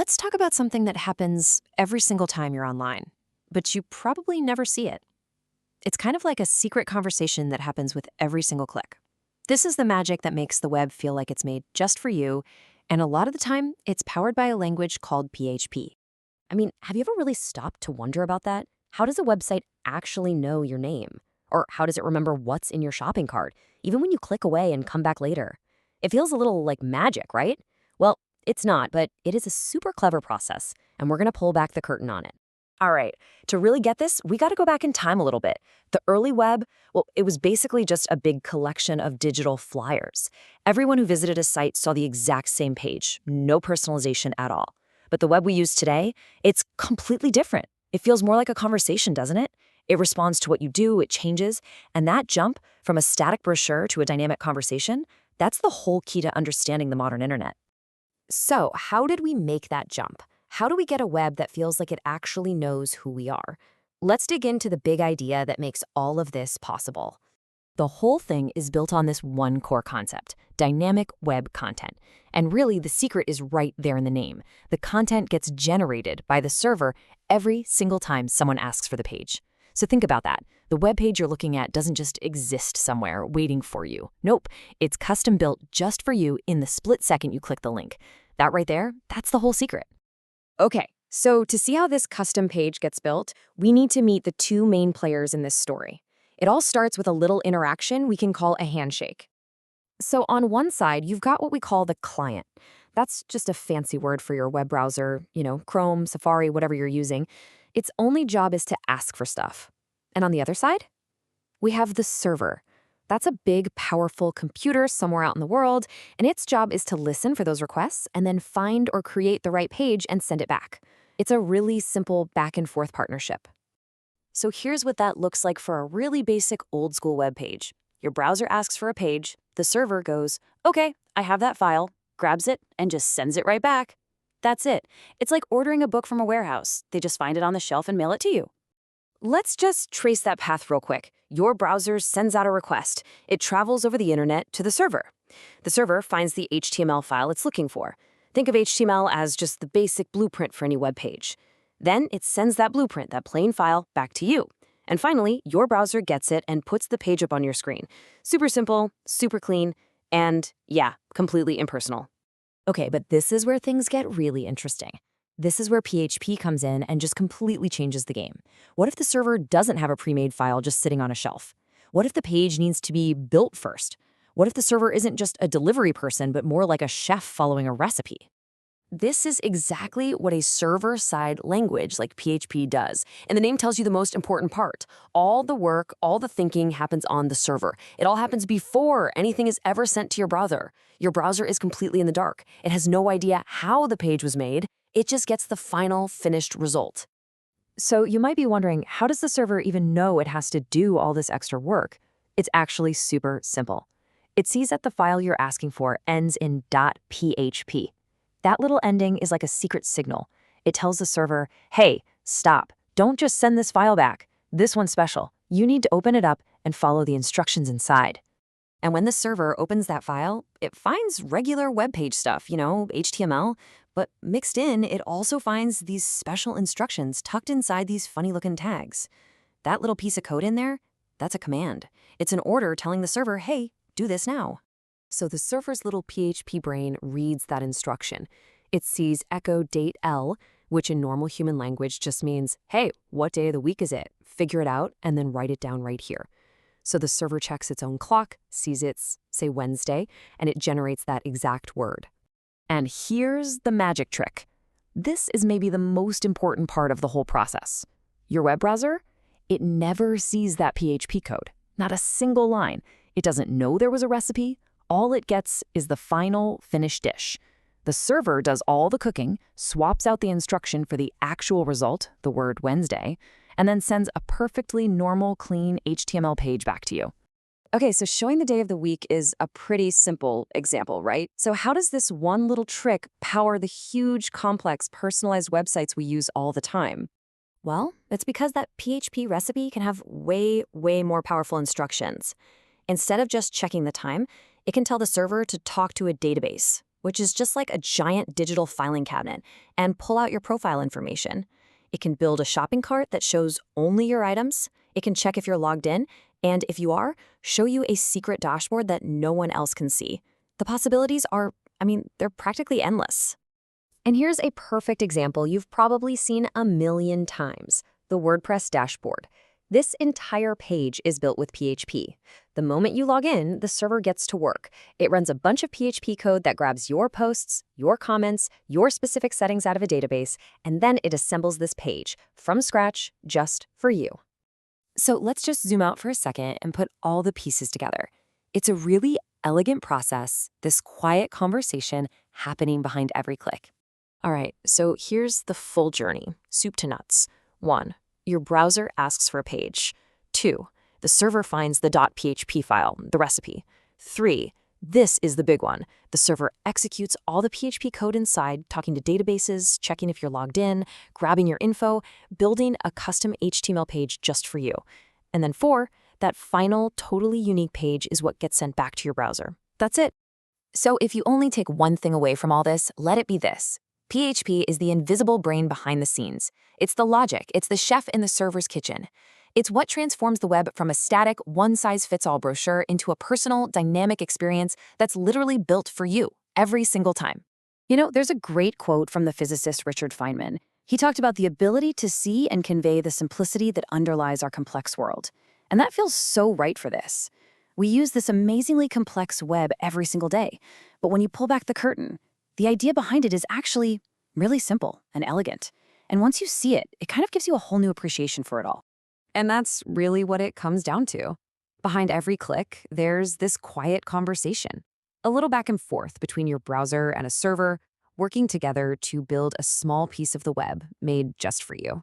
Let's talk about something that happens every single time you're online, but you probably never see it. It's kind of like a secret conversation that happens with every single click. This is the magic that makes the web feel like it's made just for you, and a lot of the time, it's powered by a language called PHP. I mean, have you ever really stopped to wonder about that? How does a website actually know your name? Or how does it remember what's in your shopping cart, even when you click away and come back later? It feels a little like magic, right? Well, it's not, but it is a super clever process, and we're going to pull back the curtain on it. All right, to really get this, we got to go back in time a little bit. The early web, well, it was basically just a big collection of digital flyers. Everyone who visited a site saw the exact same page, no personalization at all. But the web we use today, it's completely different. It feels more like a conversation, doesn't it? It responds to what you do, it changes, and that jump from a static brochure to a dynamic conversation, that's the whole key to understanding the modern internet. So, how did we make that jump? How do we get a web that feels like it actually knows who we are? Let's dig into the big idea that makes all of this possible. The whole thing is built on this one core concept, dynamic web content. And really, the secret is right there in the name. The content gets generated by the server every single time someone asks for the page. So think about that. The web page you're looking at doesn't just exist somewhere waiting for you. Nope, it's custom built just for you in the split second you click the link. That right there, that's the whole secret. Okay, so to see how this custom page gets built, we need to meet the two main players in this story. It all starts with a little interaction we can call a handshake. So on one side, you've got what we call the client. That's just a fancy word for your web browser, Chrome, Safari, whatever you're using. Its only job is to ask for stuff. And on the other side, we have the server. That's a big, powerful computer somewhere out in the world, and its job is to listen for those requests and then find or create the right page and send it back. It's a really simple back and forth partnership. So here's what that looks like for a really basic old school web page. Your browser asks for a page, the server goes, okay, I have that file, grabs it, and just sends it right back. That's it. It's like ordering a book from a warehouse. They just find it on the shelf and mail it to you. Let's just trace that path real quick. Your browser sends out a request. It travels over the internet to the server. The server finds the HTML file it's looking for. Think of HTML as just the basic blueprint for any web page. Then it sends that blueprint, that plain file, back to you. And finally, your browser gets it and puts the page up on your screen. Super simple, super clean, and yeah, completely impersonal. Okay, but this is where things get really interesting. This is where PHP comes in and just completely changes the game. What if the server doesn't have a pre-made file just sitting on a shelf? What if the page needs to be built first? What if the server isn't just a delivery person, but more like a chef following a recipe? This is exactly what a server-side language like PHP does. And the name tells you the most important part. All the work, all the thinking happens on the server. It all happens before anything is ever sent to your browser. Your browser is completely in the dark. It has no idea how the page was made. It just gets the final finished result. So you might be wondering, how does the server even know it has to do all this extra work? It's actually super simple. It sees that the file you're asking for ends in .php. That little ending is like a secret signal. It tells the server, hey, stop. Don't just send this file back. This one's special. You need to open it up and follow the instructions inside. And when the server opens that file, it finds regular web page stuff, HTML, but mixed in, it also finds these special instructions tucked inside these funny-looking tags. That little piece of code in there, that's a command. It's an order telling the server, hey, do this now. So the server's little PHP brain reads that instruction. It sees echo date L, which in normal human language just means, hey, what day of the week is it? Figure it out and then write it down right here. So the server checks its own clock, sees it's, say, Wednesday, and it generates that exact word. And here's the magic trick. This is maybe the most important part of the whole process. Your web browser, it never sees that PHP code, not a single line. It doesn't know there was a recipe. All it gets is the final finished dish. The server does all the cooking, swaps out the instruction for the actual result, the word Wednesday, and then sends a perfectly normal, clean HTML page back to you. Okay, so showing the day of the week is a pretty simple example, right? So how does this one little trick power the huge, complex, personalized websites we use all the time? Well, it's because that PHP recipe can have way, way more powerful instructions. Instead of just checking the time, it can tell the server to talk to a database. which is just like a giant digital filing cabinet, and pull out your profile information. It can build a shopping cart that shows only your items. It can check if you're logged in, and if you are, show you a secret dashboard that no one else can see. The possibilities are, they're practically endless. And here's a perfect example you've probably seen a million times: the WordPress dashboard. This entire page is built with PHP. The moment you log in, the server gets to work. It runs a bunch of PHP code that grabs your posts, your comments, your specific settings out of a database, and then it assembles this page from scratch just for you. So let's just zoom out for a second and put all the pieces together. It's a really elegant process, this quiet conversation happening behind every click. All right, so here's the full journey, soup to nuts. 1. Your browser asks for a page. 2. The server finds the .php file, the recipe. 3. This is the big one. The server executes all the PHP code inside, talking to databases, checking if you're logged in, grabbing your info, building a custom HTML page just for you. And then 4, that final, totally unique page is what gets sent back to your browser. That's it. So if you only take one thing away from all this, let it be this: PHP is the invisible brain behind the scenes. It's the logic, it's the chef in the server's kitchen. It's what transforms the web from a static, one-size-fits-all brochure into a personal, dynamic experience that's literally built for you every single time. There's a great quote from the physicist Richard Feynman. He talked about the ability to see and convey the simplicity that underlies our complex world. And that feels so right for this. We use this amazingly complex web every single day. But when you pull back the curtain, the idea behind it is actually really simple and elegant. And once you see it, it kind of gives you a whole new appreciation for it all. And that's really what it comes down to. Behind every click, there's this quiet conversation, a little back and forth between your browser and a server, working together to build a small piece of the web made just for you.